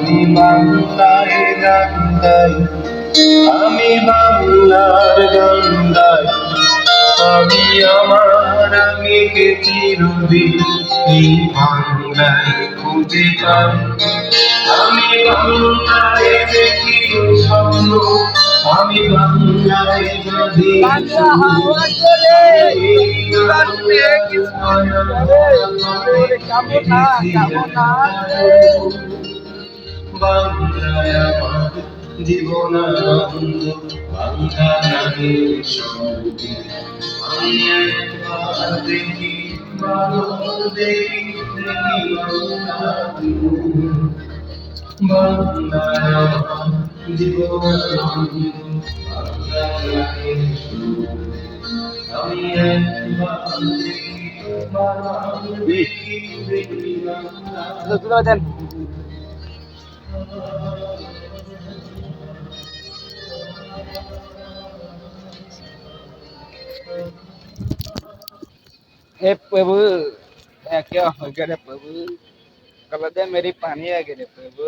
আমি বাংলায় গান গাই, আমি বাংলার গান গাই, আমি আমার আমিকে চিরদিন এই বাংলায় খুঁজে পাই। আমি বাংলায় দেখি স্বপ্ন, আমি বাংলায় বাঁধি বাংলায় আমার জীবনানন্দ, বাংলা গানের সঙ্গে আমি একবার দেখি, ভালো দেখি, দেখি বাংলায় আমার জীবনানন্দ, বাংলা গানের সঙ্গে আমি একবার দেখি, ভালো দেখি, দেখি বাংলা। हे प्रभु, क्या हो गया रे प्रभु? कल दे मेरी पानी आ गई रे प्रभु।